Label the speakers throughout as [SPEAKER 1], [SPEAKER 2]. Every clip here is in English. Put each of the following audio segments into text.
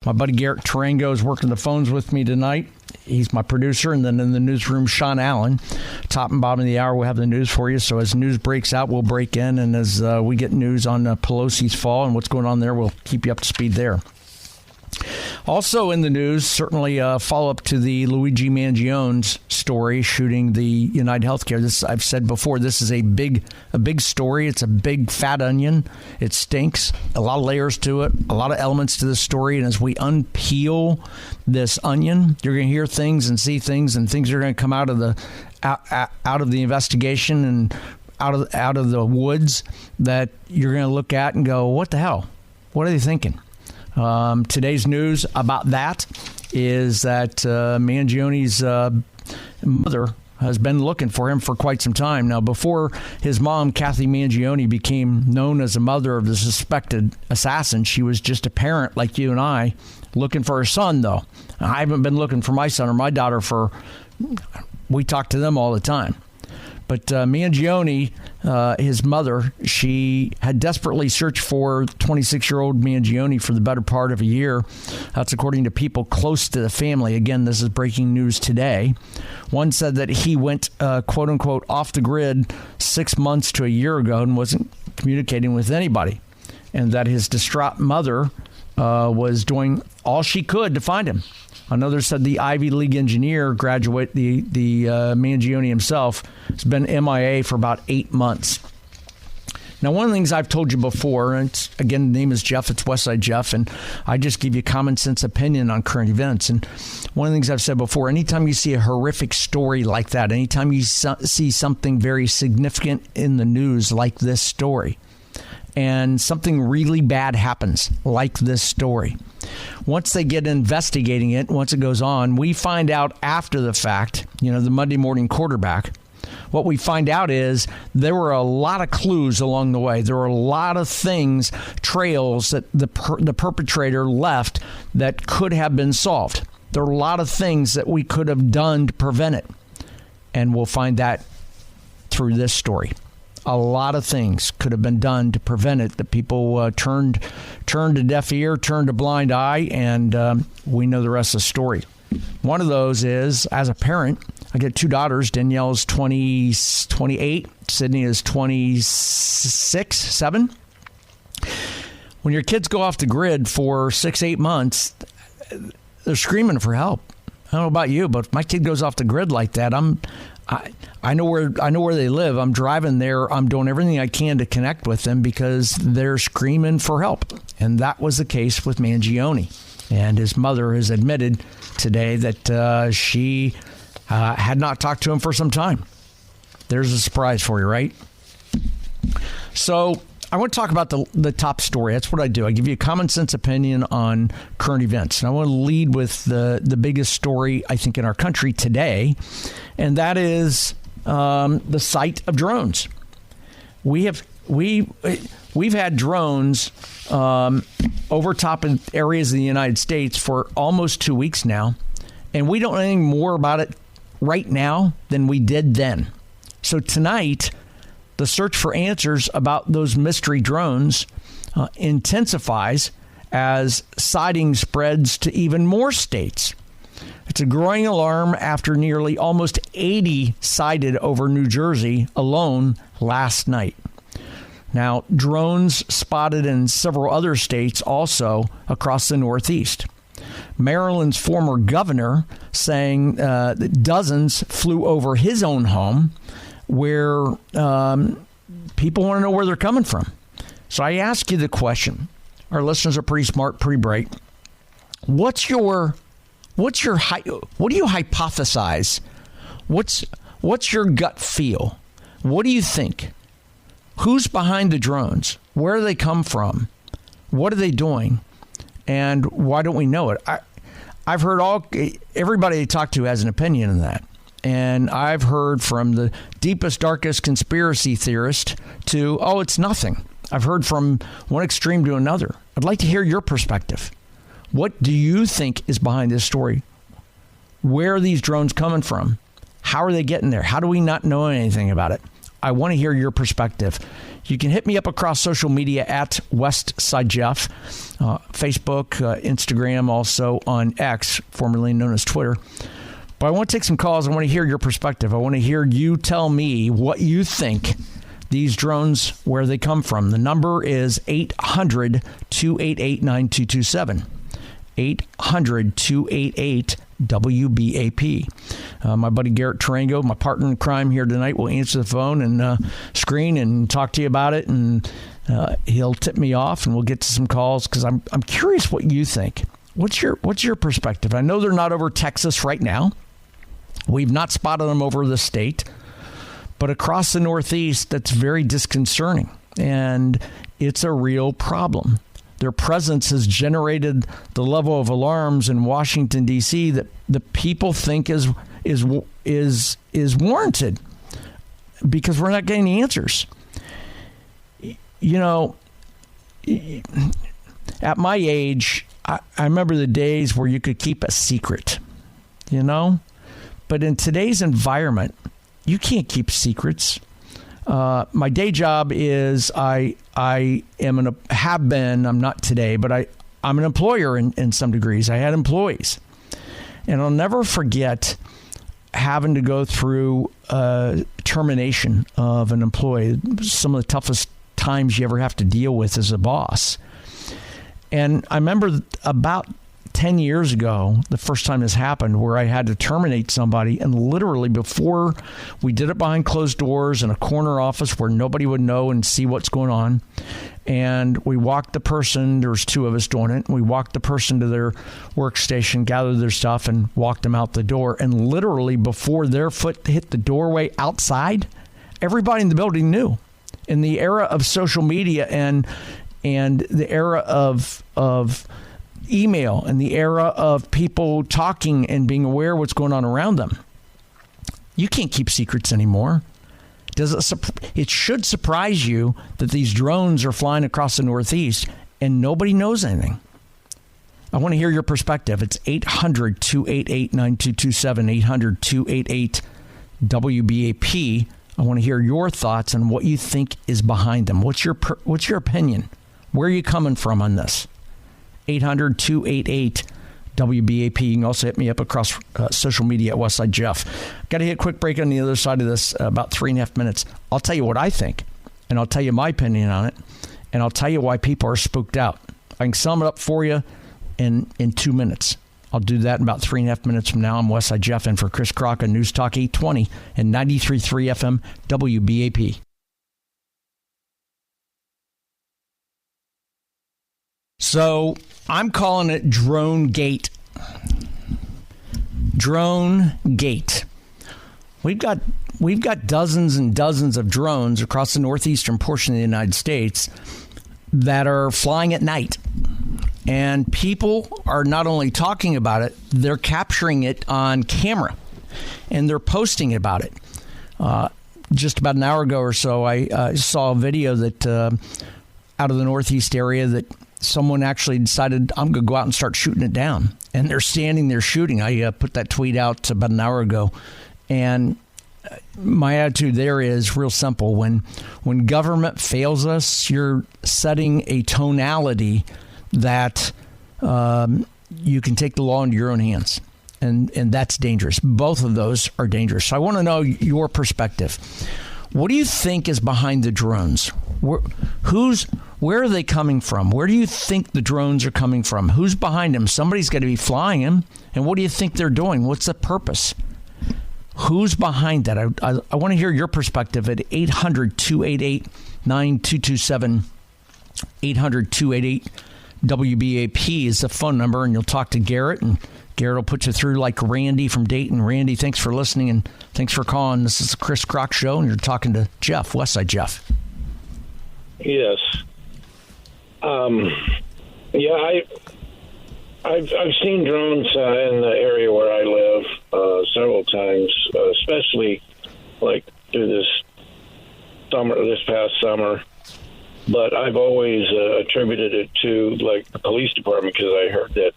[SPEAKER 1] My buddy Garrett Tarango is working the phones with me tonight. He's my producer. And then in the newsroom, Sean Allen. Top and bottom of the hour, we'll have the news for you. So as news breaks out, we'll break in. And as we get news on Pelosi's fall and what's going on there, we'll keep you up to speed there. Also in the news, certainly a follow-up to the Luigi Mangione's story shooting the United Healthcare. This, I've said before, this is a big story. It's a big fat onion. It stinks. A lot of layers to it, a lot of elements to this story. And as we unpeel this onion, you're going to hear things and see things, and things are going to come out of the investigation and out of the woods that you're going to look at and go, what the hell? What are they thinking? Today's news about that is that Mangione's mother has been looking for him for quite some time. Now, before his mom, Kathy Mangione, became known as the mother of the suspected assassin, she was just a parent like you and I looking for her son, though. I haven't been looking for my son or my daughter we talk to them all the time. But Mangione, his mother, she had desperately searched for 26-year-old Mangione for the better part of a year. That's according to people close to the family. Again, this is breaking news today. One said that he went, quote-unquote, off the grid 6 months to a year ago and wasn't communicating with anybody, and that his distraught mother was doing all she could to find him. Another said the Ivy League engineer graduate, the Mangione himself, has been MIA for about 8 months. Now, one of the things I've told you before, and again, the name is Jeff, it's Westside Jeff, and I just give you common sense opinion on current events. And one of the things I've said before, anytime you see a horrific story like that, anytime you see something very significant in the news like this story, and something really bad happens like this story, once they get investigating it, once it goes on, we find out after the fact, the Monday morning quarterback, what we find out is there were a lot of clues along the way. There were a lot of things, trails that the perpetrator left that could have been solved. There are a lot of things that we could have done to prevent it. And we'll find that through this story. A lot of things could have been done to prevent it. The people turned a deaf ear, turned a blind eye, and we know the rest of the story. One of those is, as a parent, I get two daughters. Danielle's 28. Sydney is 7. When your kids go off the grid for 6-8 months, they're screaming for help. I don't know about you, but if my kid goes off the grid like that, I know where they live. I'm driving there. I'm doing everything I can to connect with them because they're screaming for help. And that was the case with Mangione. And his mother has admitted today that she had not talked to him for some time. There's a surprise for you, right? So I want to talk about the top story. That's what I do. I give you a common sense opinion on current events. And I want to lead with the biggest story, I think, in our country today, and that is the sight of drones. We've had drones over top in areas of the United States for almost 2 weeks now, and we don't know anything more about it right now than we did then. So tonight, the search for answers about those mystery drones intensifies as sighting spreads to even more states. It's a growing alarm after nearly almost 80 sighted over New Jersey alone last night. Now, drones spotted in several other states also across the Northeast. Maryland's former governor saying that dozens flew over his own home, where people want to know where they're coming from. So I ask you the question. Our listeners are pretty smart, pretty bright. What do you hypothesize? What's your gut feel? What do you think? Who's behind the drones? Where do they come from? What are they doing? And why don't we know it? I've heard everybody I talk to has an opinion on that. And I've heard from the deepest, darkest conspiracy theorist to, it's nothing. I've heard from one extreme to another. I'd like to hear your perspective. What do you think is behind this story? Where are these drones coming from? How are they getting there? How do we not know anything about it? I want to hear your perspective. You can hit me up across social media at WestsideJeff, Facebook, Instagram, also on X, formerly known as Twitter. But I want to take some calls. I want to hear your perspective. I want to hear you tell me what you think these drones, where they come from. The number is 800-288-9227. 800-288-WBAP. My buddy Garrett Tarango, my partner in crime here tonight, will answer the phone and screen and talk to you about it, and he'll tip me off, and we'll get to some calls because I'm curious what you think. What's your perspective? I know they're not over Texas right now. We've not spotted them over the state, but across the Northeast, that's very disconcerting, and it's a real problem. Their presence has generated the level of alarms in Washington, D.C. that the people think is warranted because we're not getting the answers. You know, at my age, I remember the days where you could keep a secret, you know, but in today's environment, you can't keep secrets. My day job is I am have been, I'm not today, but I'm an employer in some degrees. I had employees. And I'll never forget having to go through termination of an employee, some of the toughest times you ever have to deal with as a boss. And I remember about 10 years ago, the first time this happened, where I had to terminate somebody, and literally before we did it behind closed doors in a corner office where nobody would know and see what's going on. And we walked the person, there was two of us doing it. We walked the person to their workstation, gathered their stuff, and walked them out the door. And literally before their foot hit the doorway outside, everybody in the building knew. In the era of social media and the era of email and the era of people talking and being aware of what's going on around them, you can't keep secrets anymore. It should surprise you that these drones are flying across the Northeast and nobody knows anything. I want to hear your perspective. It's 800-288-9227, 800-288-WBAP. I want to hear your thoughts on what you think is behind them. What's your opinion? Where are you coming from on this? 800-288-WBAP. You can also hit me up across social media at WestsideJeff. Got to hit a quick break on the other side of this, about 3.5 minutes. I'll tell you what I think, and I'll tell you my opinion on it, and I'll tell you why people are spooked out. I can sum it up for you in 2 minutes. I'll do that in about 3.5 minutes from now. I'm WestsideJeff, and for Chris Crock on News Talk 820 and 93.3 FM WBAP. So I'm calling it Dronegate. Dronegate. We've got dozens and dozens of drones across the northeastern portion of the United States that are flying at night. And people are not only talking about it, they're capturing it on camera. And they're posting about it. Just about an hour ago or so, I saw a video that out of the northeast area that someone actually decided, I'm going to go out and start shooting it down. And they're standing there shooting. I put that tweet out about an hour ago. And my attitude there is real simple. When government fails us, you're setting a tonality that you can take the law into your own hands. And that's dangerous. Both of those are dangerous. So I want to know your perspective. What do you think is behind the drones? Where are they coming from? Where do you think the drones are coming from? Who's behind them? Somebody's got to be flying them. And what do you think they're doing? What's the purpose? Who's behind that? I want to hear your perspective at 800-288-9227. 800-288-WBAP is the phone number, and you'll talk to Garrett, and Garrett will put you through like Randy from Dayton. Randy, thanks for listening, and thanks for calling. This is the Chris Crock Show, and you're talking to Jeff, WestsideJeff.
[SPEAKER 2] Yes. I've seen drones in the area where I live several times, especially like through this past summer. But I've always attributed it to like the police department, because I heard that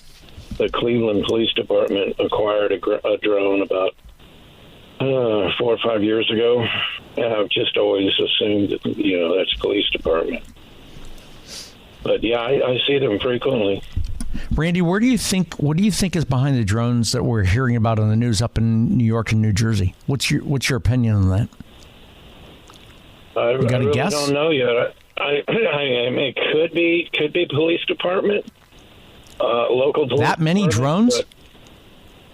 [SPEAKER 2] the Cleveland Police Department acquired a drone about 4 or 5 years ago, and I've just always assumed that, that's police department. But yeah, I see them frequently.
[SPEAKER 1] Randy, what do you think is behind the drones that we're hearing about on the news up in New York and New Jersey? What's your opinion on that?
[SPEAKER 2] I really
[SPEAKER 1] guess?
[SPEAKER 2] don't know yet. I mean, it could be police department, local police.
[SPEAKER 1] That many drones?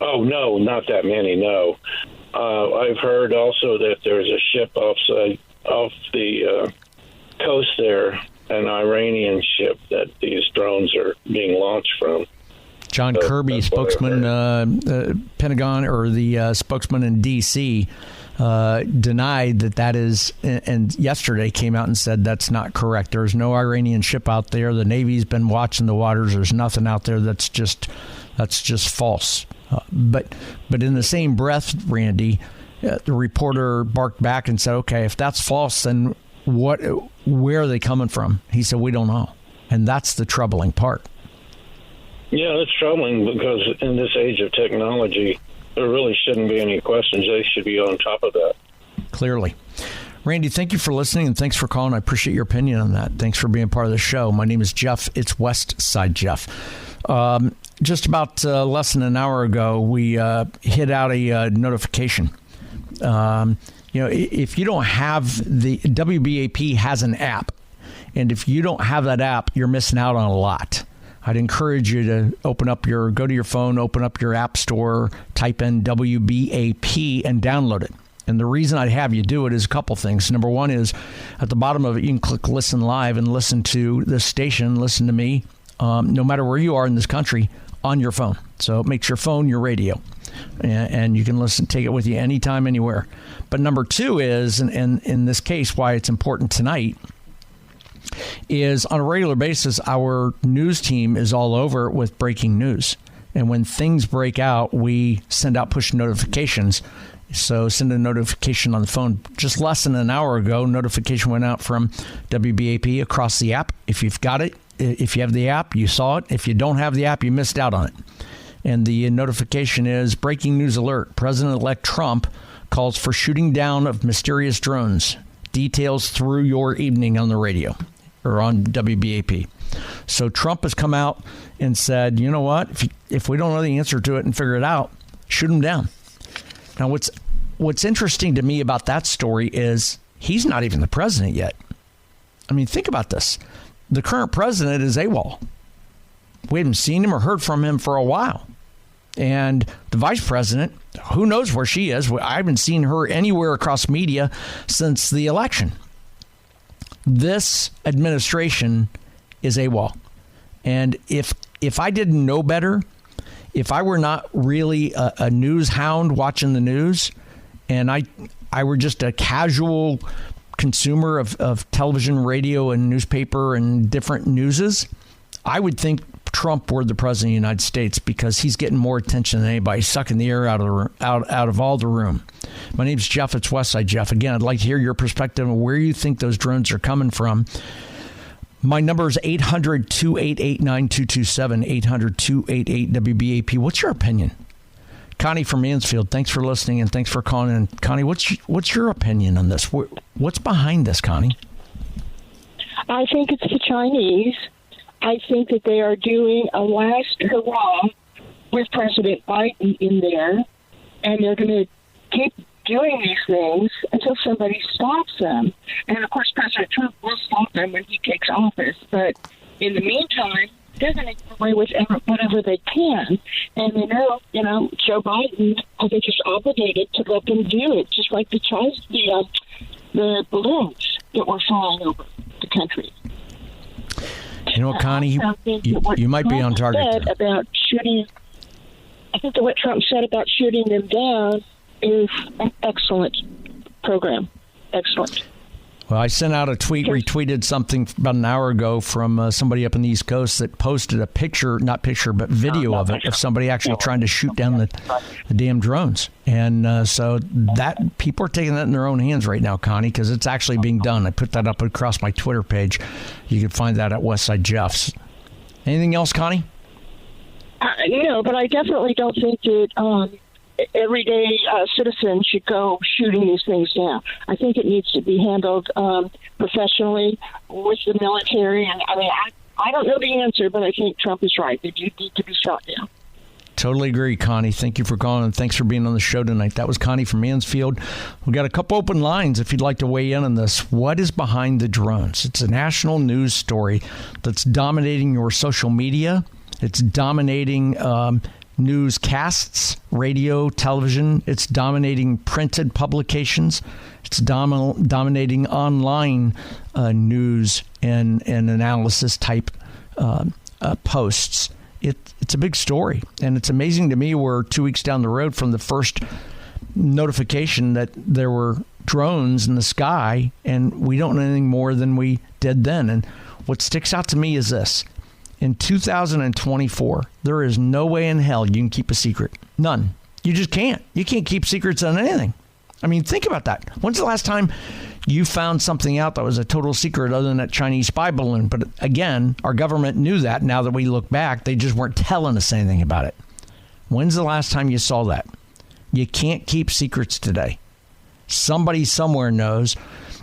[SPEAKER 2] Oh no, not that many. No, I've heard also that there's a ship off the coast there, an Iranian ship that these drones are being launched from.
[SPEAKER 1] John Kirby, spokesman, Pentagon, or the spokesman in D.C., denied that is, and yesterday came out and said that's not correct. There's no Iranian ship out there. The Navy's been watching the waters. There's nothing out there that's just false. But in the same breath, Randy, the reporter barked back and said, "Okay, if that's false, then where are they coming from?" He said, "We don't know," and that's the troubling part.
[SPEAKER 2] Yeah, it's troubling because in this age of technology, there really shouldn't be any questions. They should be on top of that.
[SPEAKER 1] Clearly. Randy, thank you for listening, and thanks for calling. I appreciate your opinion on that. Thanks for being part of the show. My name is Jeff. It's West Side Jeff. Just about less than an hour ago, we hit out a notification. If you don't have the WBAP has an app, and if you don't have that app, you're missing out on a lot. I'd encourage you to go to your phone, open up your app store, type in WBAP, and download it. And the reason I'd have you do it is a couple things. Number one is at the bottom of it, you can click Listen Live and listen to this station, listen to me, no matter where you are in this country, on your phone. So it makes your phone your radio. And you can take it with you anytime, anywhere. But number two is, and in this case, why it's important tonight, is on a regular basis, our news team is all over with breaking news. And when things break out, we send out push notifications. So send a notification on the phone. Just less than an hour ago, notification went out from WBAP across the app. If you've got it, if you have the app, you saw it. If you don't have the app, you missed out on it. And the notification is breaking news alert. President-elect Trump calls for shooting down of mysterious drones. Details through your evening on the radio or on WBAP. So Trump has come out and said, you know what? If we don't know the answer to it and figure it out, shoot them down. Now, what's interesting to me about that story is he's not even the president yet. I mean, think about this. The current president is AWOL. We haven't seen him or heard from him for a while. And the vice president, who knows where she is? I haven't seen her anywhere across media since the election. This administration is AWOL. And if I didn't know better, if I were not really a news hound watching the news, and I were just a casual consumer of television, radio, and newspaper and different newses, I would think Trump were the president of the United States because he's getting more attention than anybody, sucking the air out of all the room. My name's Jeff. It's Westside Jeff. Again, I'd like to hear your perspective on where you think those drones are coming from. My number is 800-288-9227, 800-288-WBAP. What's your opinion? Connie from Mansfield, thanks for listening and thanks for calling in. Connie, what's your opinion on this? What's behind this, Connie?
[SPEAKER 3] I think it's the Chinese. I think that they are doing a last hurrah with President Biden in there, and they're going to keep doing these things until somebody stops them. And, of course, President Trump will stop them when he takes office. But in the meantime, they're going to get away with whatever they can. And they know, Joe Biden, I think, is obligated to let them do it, just like the balloons that were flying over the country.
[SPEAKER 1] You know what, Connie, you might be on target.
[SPEAKER 3] About shooting, I think that what Trump said about shooting them down is an excellent program. Excellent.
[SPEAKER 1] Well, I sent out a tweet, retweeted something about an hour ago from somebody up in the East Coast that posted a but video of it, of somebody actually trying to shoot down the damn drones. And so that people are taking that in their own hands right now, Connie, because it's actually being done. I put that up across my Twitter page. You can find that at Westside Jeff's. Anything else, Connie?
[SPEAKER 3] No, but I definitely don't think that everyday citizen should go shooting these things down. I think it needs to be handled professionally with the military. And I mean, I don't know the answer, but I think Trump is right. They do need to be shot down.
[SPEAKER 1] Totally agree, Connie. Thank you for calling, and thanks for being on the show tonight. That was Connie from Mansfield. We've got a couple open lines if you'd like to weigh in on this. What is behind the drones? It's a national news story that's dominating your social media. It's dominating newscasts, radio, television. It's dominating printed publications. It's dominating online news and analysis type posts. It's a big story, and it's amazing to me we're 2 weeks down the road from the first notification that there were drones in the sky, and we don't know anything more than we did then. And what sticks out to me is this. In 2024, there is no way in hell you can keep a secret. None. You just can't. You can't keep secrets on anything. I mean, think about that. When's the last time you found something out that was a total secret other than that Chinese spy balloon? But again, our government knew that. Now that we look back, they just weren't telling us anything about it. When's the last time you saw that? You can't keep secrets today. Somebody somewhere knows.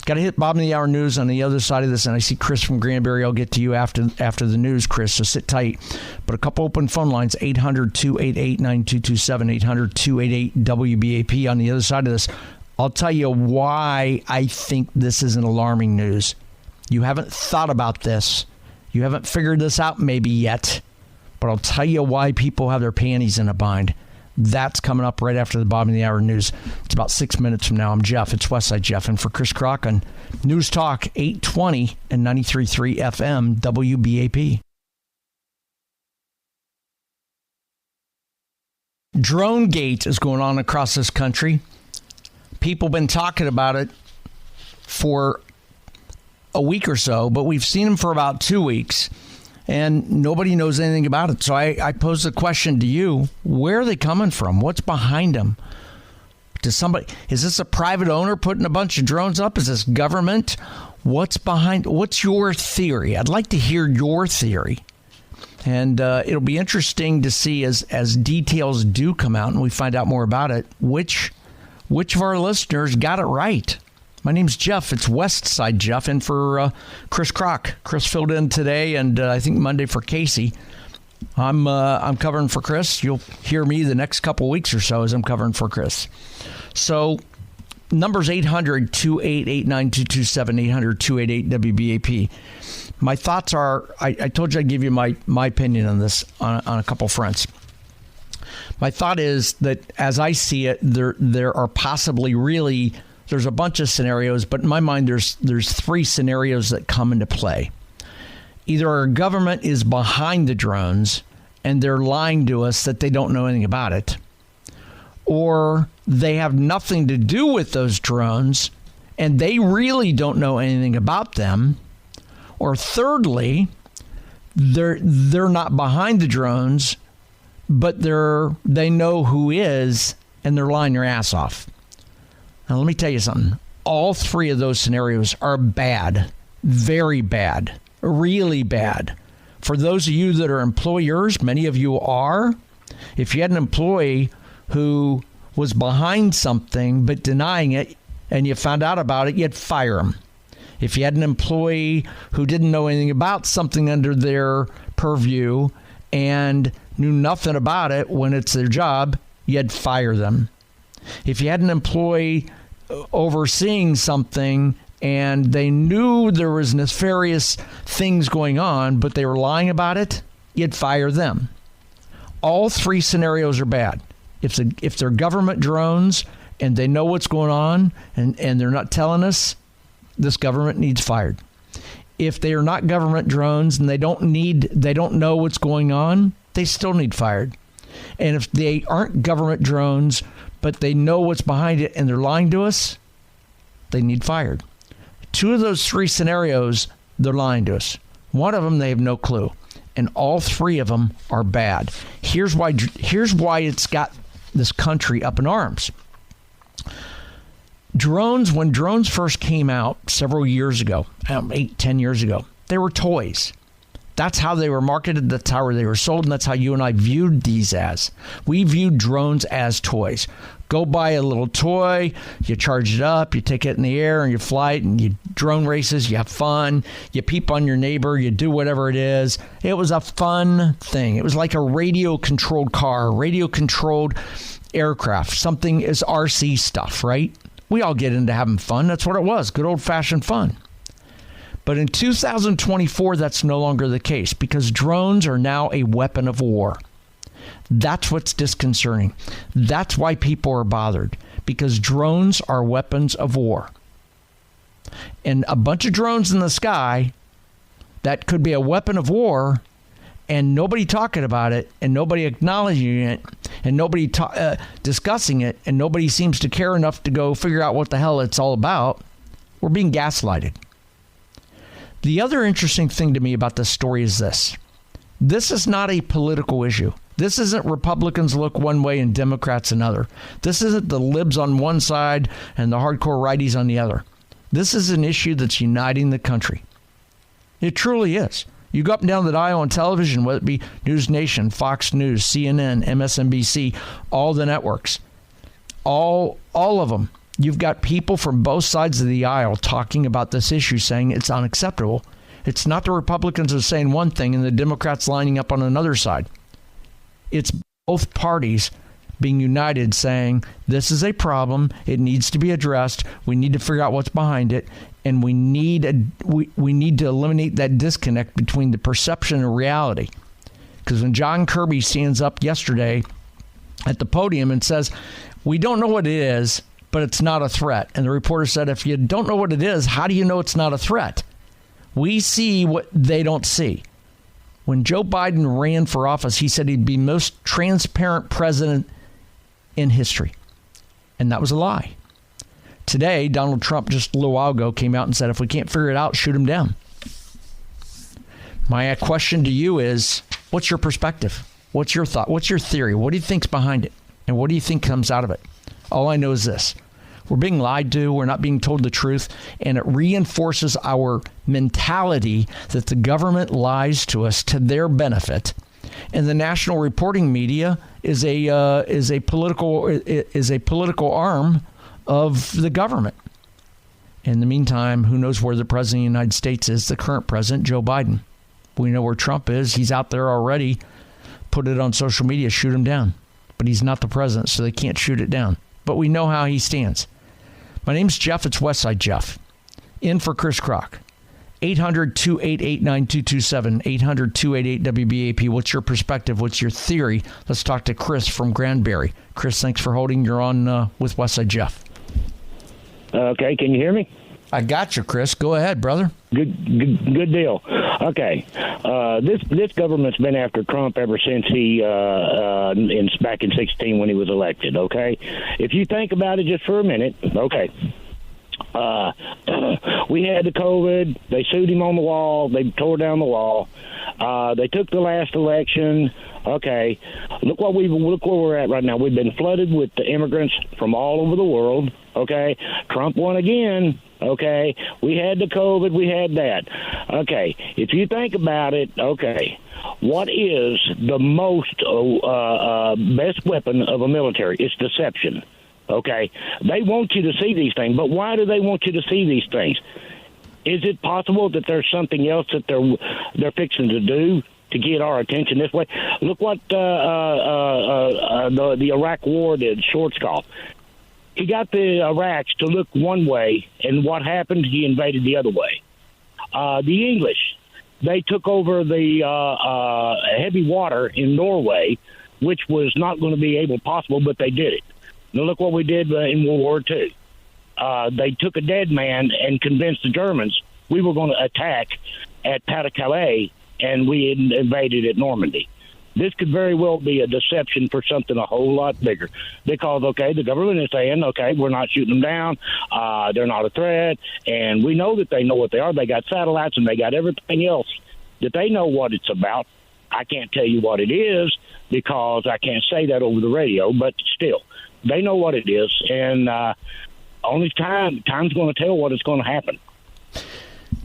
[SPEAKER 1] Got to hit Bob in the Hour News on the other side of this, and I see Chris from Granbury. I'll get to you after the news, Chris, so sit tight. But a couple open phone lines, 800-288-9227, 800-288-WBAP. On the other side of this, I'll tell you why I think this isn't alarming news. You haven't thought about this. You haven't figured this out maybe yet, but I'll tell you why people have their panties in a bind. That's coming up right after the Bob in the Hour News. It's about 6 minutes from now. I'm Jeff. It's Westside Jeff. And for Chris Crock on News Talk 820 and 93.3 FM WBAP. Dronegate is going on across this country. People have been talking about it for a week or so, but we've seen them for about 2 weeks. And nobody knows anything about it. So I pose the question to you, where are they coming from? What's behind them? Is this a private owner putting a bunch of drones up? Is this government? What's your theory? I'd like to hear your theory. And it'll be interesting to see as details do come out and we find out more about it, which of our listeners got it right. My name's Jeff. It's Westside Jeff, and for Chris Crock. Chris filled in today, and I think Monday for Casey. I'm covering for Chris. You'll hear me the next couple weeks or so as I'm covering for Chris. So, number's 800-288-9227, 800-288-WBAP. My thoughts are, I told you I'd give you my opinion on this on a couple fronts. My thought is that as I see it, there are possibly really... There's a bunch of scenarios, but in my mind, there's three scenarios that come into play. Either our government is behind the drones and they're lying to us that they don't know anything about it, or they have nothing to do with those drones and they really don't know anything about them, or thirdly, they're not behind the drones, but they know who is and they're lying their ass off. Now, let me tell you something. All three of those scenarios are bad, very bad, really bad. For those of you that are employers, many of you are. If you had an employee who was behind something but denying it and you found out about it, you'd fire them. If you had an employee who didn't know anything about something under their purview and knew nothing about it when it's their job, you'd fire them. If you had an employee overseeing something and they knew there was nefarious things going on, but they were lying about it, you'd fire them. All three scenarios are bad. If they're government drones and they know what's going on and they're not telling us, this government needs fired. If they are not government drones and they don't know what's going on, they still need fired. And if they aren't government drones, but they know what's behind it and they're lying to us, they need fired. Two of those three scenarios, they're lying to us. One of them, they have no clue. And all three of them are bad. Here's why it's got this country up in arms. When drones first came out several years ago, 8-10 years ago, they were toys. That's how they were marketed, that's how they were sold, and that's how you and I viewed these as. We viewed drones as toys. Go buy a little toy, you charge it up, you take it in the air and you fly it, and you drone races, you have fun, you peep on your neighbor, you do whatever it is. It was a fun thing. It was like a radio-controlled car, radio-controlled aircraft. Something is RC stuff, right? We all get into having fun. That's what it was, good old-fashioned fun. But in 2024, that's no longer the case because drones are now a weapon of war. That's what's disconcerting. That's why people are bothered, because drones are weapons of war. And a bunch of drones in the sky that could be a weapon of war, and nobody talking about it, and nobody acknowledging it, and nobody discussing it, and nobody seems to care enough to go figure out what the hell it's all about. We're being gaslighted. The other interesting thing to me about this story is this. This is not a political issue. This isn't Republicans look one way and Democrats another. This isn't the libs on one side and the hardcore righties on the other. This is an issue that's uniting the country. It truly is. You go up and down the aisle on television, whether it be News Nation, Fox News, CNN, MSNBC, all the networks, all of them. You've got people from both sides of the aisle talking about this issue, saying it's unacceptable. It's not the Republicans are saying one thing and the Democrats lining up on another side. It's both parties being united saying this is a problem. It needs to be addressed. We need to figure out what's behind it. And we need to eliminate that disconnect between the perception and reality. Because when John Kirby stands up yesterday at the podium and says, we don't know what it is, but it's not a threat. And the reporter said, if you don't know what it is, how do you know it's not a threat? We see what they don't see. When Joe Biden ran for office, he said he'd be most transparent president in history. And that was a lie. Today, Donald Trump just a little while ago came out and said, if we can't figure it out, shoot him down. My question to you is, what's your perspective? What's your thought? What's your theory? What do you think's behind it? And what do you think comes out of it? All I know is this. We're being lied to. We're not being told the truth. And it reinforces our mentality that the government lies to us to their benefit. And the national reporting media is a political arm of the government. In the meantime, who knows where the president of the United States is, the current president, Joe Biden. We know where Trump is. He's out there already. Put it on social media, shoot him down. But he's not the president, so they can't shoot it down. But we know how he stands. My name's Jeff. It's Westside Jeff. In for Chris Crock. 800-288-9227. 800-288-WBAP. What's your perspective? What's your theory? Let's talk to Chris from Granbury. Chris, thanks for holding. You're on with Westside Jeff.
[SPEAKER 2] Okay, can you hear me?
[SPEAKER 1] I got you, Chris. Go ahead, brother.
[SPEAKER 2] Good deal. Okay, this government's been after Trump ever since he back in 2016 when he was elected. Okay, if you think about it just for a minute, okay. We had the COVID. They sued him on the wall. They tore down the wall. They took the last election. Okay, look where we're at right now. We've been flooded with the immigrants from all over the world. Okay, Trump won again. Okay, we had the COVID. We had that. Okay, if you think about it, okay, what is the most best weapon of a military? It's deception. Okay, they want you to see these things, but why do they want you to see these things? Is it possible that there's something else that they're fixing to do to get our attention this way? Look what the Iraq War did, Schwarzkopf. He got the Iraqs to look one way, and what happened? He invaded the other way. The English, they took over the heavy water in Norway, which was not going to be possible, but they did it. Now look what we did in World War II. They took a dead man and convinced the Germans we were going to attack at Pas-de-Calais, and we invaded at Normandy. This could very well be a deception for something a whole lot bigger. Because, okay, the government is saying, okay, we're not shooting them down. They're not a threat. And we know that they know what they are. They got satellites and they got everything else that they know what it's about. I can't tell you what it is because I can't say that over the radio, but still, they know what it is. And only time's going to tell what is going to happen.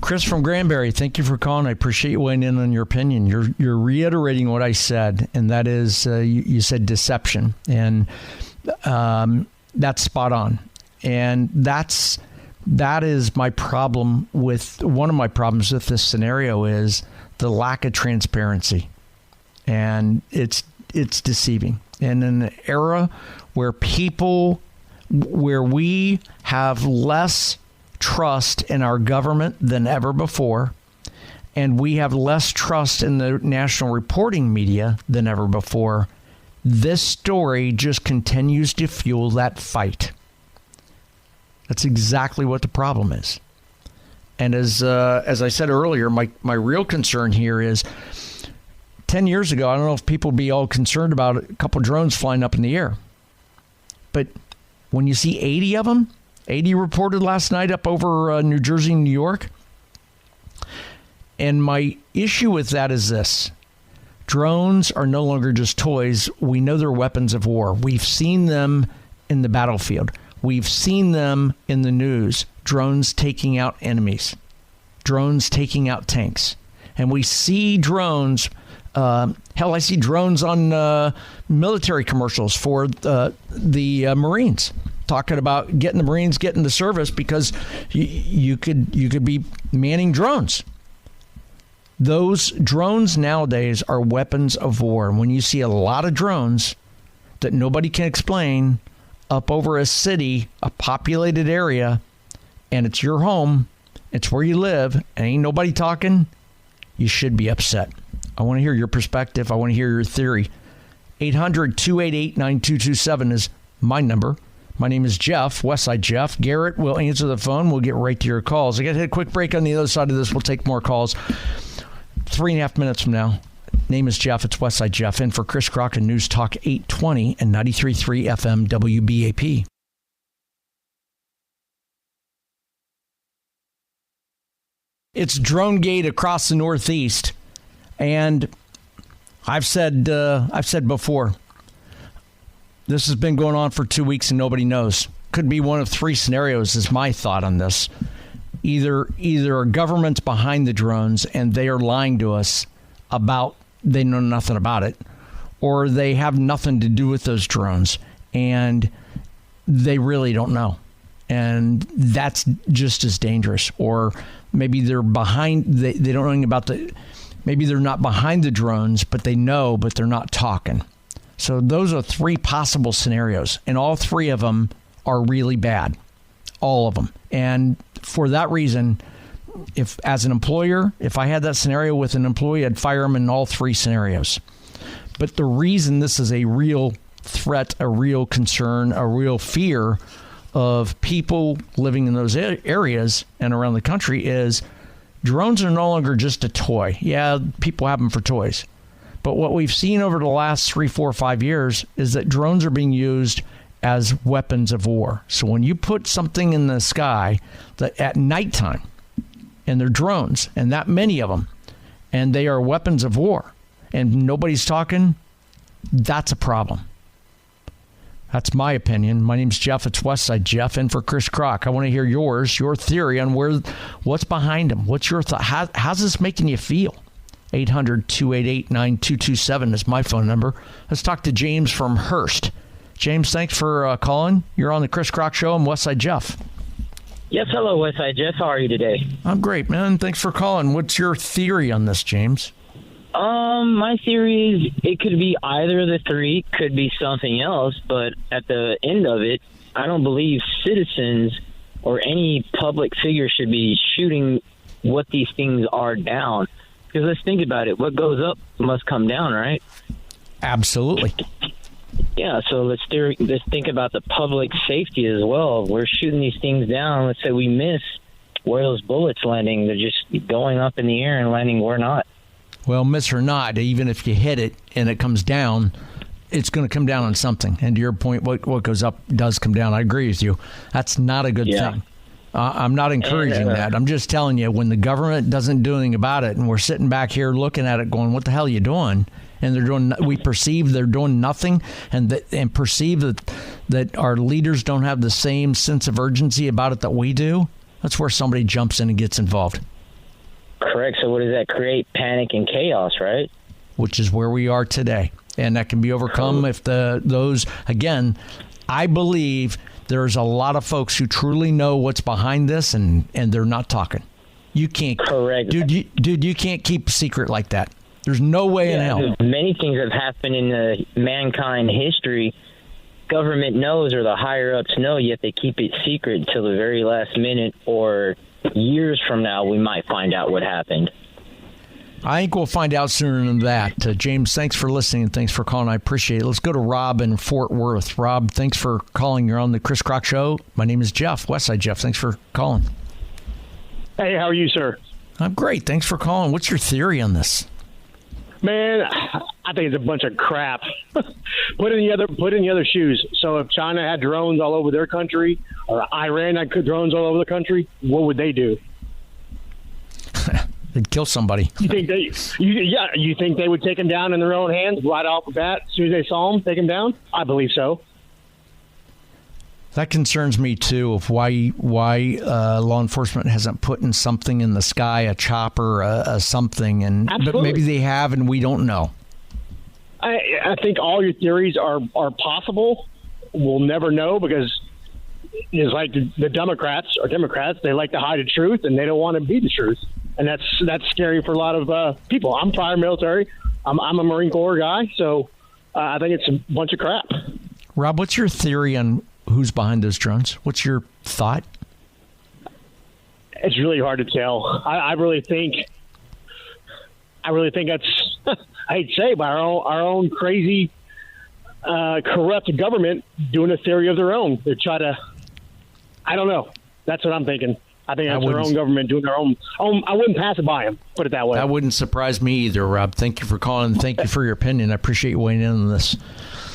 [SPEAKER 1] Chris from Granbury, thank you for calling. I appreciate you weighing in on your opinion. You're reiterating what I said, and that is you said deception, and that's spot on. And that is my problem with one of my problems with this scenario is the lack of transparency, and it's deceiving. And in an era where we have less trust in our government than ever before, and we have less trust in the national reporting media than ever before, this story just continues to fuel that fight. That's exactly what the problem is. And as I said earlier, my real concern here is 10 years ago, I don't know if people would be all concerned about a couple drones flying up in the air. But when you see 80 of them, 80 reported last night up over New Jersey and New York. And my issue with that is this. Drones are no longer just toys. We know they're weapons of war. We've seen them in the battlefield. We've seen them in the news. Drones taking out enemies. Drones taking out tanks. And we see drones. Hell, I see drones on military commercials for the Marines, talking about getting the Marines getting the service because you could be manning drones. Those drones nowadays are weapons of war. And when you see a lot of drones that nobody can explain up over a city, a populated area, and it's your home, it's where you live, and ain't nobody talking, you should be upset. I want to hear your perspective. I want to hear your theory. 800-288-9227 is my number. My name is Jeff, Westside Jeff. Garrett will answer the phone. We'll get right to your calls. I got to hit a quick break on the other side of this. We'll take more calls 3.5 minutes from now. Name is Jeff. It's Westside Jeff. In for Chris Crocker, News Talk 820 and 93.3 FM WBAP. It's Dronegate across the Northeast. And I've said before, this has been going on for 2 weeks and nobody knows. Could be one of three scenarios is my thought on this. Either a government's behind the drones and they are lying to us about they know nothing about it, or they have nothing to do with those drones and they really don't know. And that's just as dangerous. Or maybe they're behind, they don't know anything about maybe they're not behind the drones, but they know, but they're not talking. So those are three possible scenarios, and all three of them are really bad, all of them. And for that reason, if as an employer, if I had that scenario with an employee, I'd fire them in all three scenarios. But the reason this is a real threat, a real concern, a real fear of people living in those areas and around the country is drones are no longer just a toy. Yeah, people have them for toys. But what we've seen over the last 3, 4, 5 years is that drones are being used as weapons of war. So when you put something in the sky that at nighttime, and they're drones, and that many of them, and they are weapons of war, and nobody's talking, that's a problem. That's my opinion. My name's Jeff. It's Westside Jeff. And for Chris Crock, I want to hear yours, your theory on what's behind them. What's your thought? How's this making you feel? 800-288-9227 is my phone number. Let's talk to James from Hearst. James, thanks for calling. You're on the Chris Crock Show. I'm Westside Jeff.
[SPEAKER 4] Yes, hello, Westside Jeff. How are you today?
[SPEAKER 1] I'm great, man. Thanks for calling. What's your theory on this, James?
[SPEAKER 4] My theory is it could be either of the three, could be something else, but at the end of it, I don't believe citizens or any public figure should be shooting what these things are down. Because let's think about it. What goes up must come down, right?
[SPEAKER 1] Absolutely.
[SPEAKER 4] Yeah, so let's think about the public safety as well. We're shooting these things down. Let's say we miss where those bullets landing. They're just going up in the air and landing where not.
[SPEAKER 1] Well, miss or not, even if you hit it and it comes down, it's going to come down on something. And to your point, what goes up does come down. I agree with you. That's not a good thing. I'm not encouraging that. I'm just telling you, when the government doesn't do anything about it, and we're sitting back here looking at it going, what the hell are you doing? And we perceive they're doing nothing, and perceive that our leaders don't have the same sense of urgency about it that we do. That's where somebody jumps in and gets involved.
[SPEAKER 4] Correct. So what does that create? Panic and chaos, right?
[SPEAKER 1] Which is where we are today. And that can be overcome if those, again, I believe there's a lot of folks who truly know what's behind this, and they're not talking. You can't.
[SPEAKER 4] Correct.
[SPEAKER 1] Dude, you can't keep a secret like that. There's no way in hell.
[SPEAKER 4] Many things have happened in mankind history. Government knows, or the higher-ups know, yet they keep it secret until the very last minute, or years from now we might find out what happened.
[SPEAKER 1] I think we'll find out sooner than that. James, thanks for listening and thanks for calling. I appreciate it. Let's go to Rob in Fort Worth. Rob, thanks for calling. You're on the Chris Crock Show. My name is Jeff, Westside Jeff. Thanks for calling.
[SPEAKER 5] Hey, how are you, sir?
[SPEAKER 1] I'm great. Thanks for calling. What's your theory on this?
[SPEAKER 5] Man, I think it's a bunch of crap. Put in the other shoes. So if China had drones all over their country, or Iran had drones all over the country, what would they do?
[SPEAKER 1] They'd kill somebody.
[SPEAKER 5] You think they would take them down in their own hands right off the bat as soon as they saw them, take them down? I believe so.
[SPEAKER 1] That concerns me too. Of why law enforcement hasn't put in something in the sky, a chopper, a something, but maybe they have, and we don't know.
[SPEAKER 5] I think all your theories are possible. We'll never know because it's like the Democrats. They like to hide the truth, and they don't want to be the truth. And that's scary for a lot of people. I'm prior military. I'm a Marine Corps guy, so I think it's a bunch of crap.
[SPEAKER 1] Rob, what's your theory on who's behind those drones? What's your thought?
[SPEAKER 5] It's really hard to tell. I really think that's I hate to say, by our own crazy, corrupt government doing a theory of their own. They try to. I don't know. That's what I'm thinking. I think that's their own government doing their own. I wouldn't pass it by them, put it that way.
[SPEAKER 1] That wouldn't surprise me either, Rob. Thank you for calling. Thank you for your opinion. I appreciate you weighing in on this.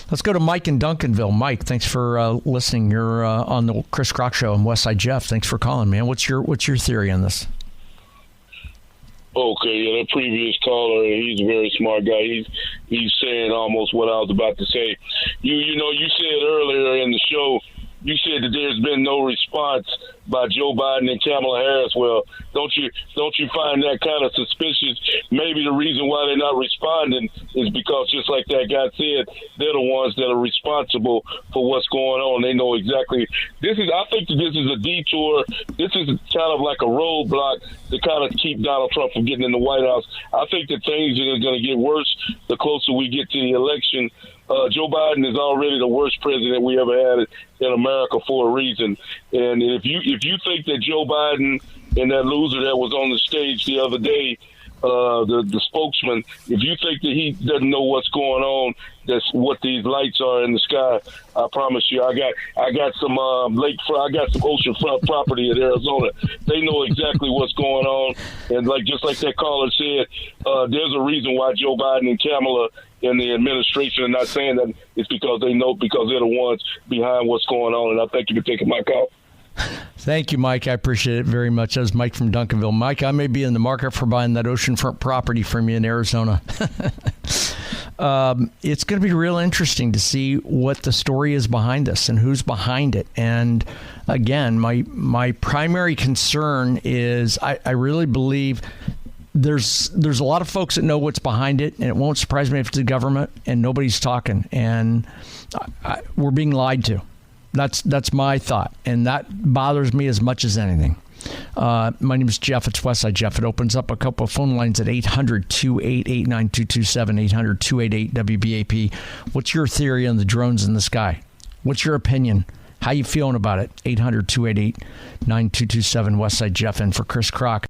[SPEAKER 1] Let's go to Mike in Duncanville. Mike, thanks for listening. You're on the Chris Crock Show and Westside Jeff. Thanks for calling, man. What's your theory on this?
[SPEAKER 6] Okay, yeah, the previous caller, he's a very smart guy. He's saying almost what I was about to say. You know, you said earlier in the show, you said that there's been no response by Joe Biden and Kamala Harris. Well, don't you find that kind of suspicious? Maybe the reason why they're not responding is because, just like that guy said, they're the ones that are responsible for what's going on. They know exactly. I think that this is a detour. This is kind of like a roadblock to kind of keep Donald Trump from getting in the White House. I think that things are going to get worse the closer we get to the election. Joe Biden is already the worst president we ever had in America for a reason. And if you think that Joe Biden and that loser that was on the stage the other day, the spokesman, if you think that he doesn't know what's going on, that's what these lights are in the sky, I promise you, I got some I got some oceanfront property in Arizona. They know exactly what's going on, and just like that caller said, there's a reason why Joe Biden and Kamala and the administration are not saying that. It's because they know, because they're the ones behind what's going on. And I thank you for taking my call.
[SPEAKER 1] Thank you, Mike. I appreciate it very much. That was Mike from Duncanville. Mike, I may be in the market for buying that oceanfront property from you in Arizona. It's going to be real interesting to see what the story is behind this and who's behind it. And again, my primary concern is I really believe there's a lot of folks that know what's behind it, and it won't surprise me if it's the government and nobody's talking. And we're being lied to. That's my thought, and that bothers me as much as anything. My name is Jeff. It's Westside Jeff. It opens up a couple of phone lines at 800-288-9227, 800-288-WBAP. What's your theory on the drones in the sky? What's your opinion? How you feeling about it? 800-288-9227, Westside Jeff, and for Chris Crock.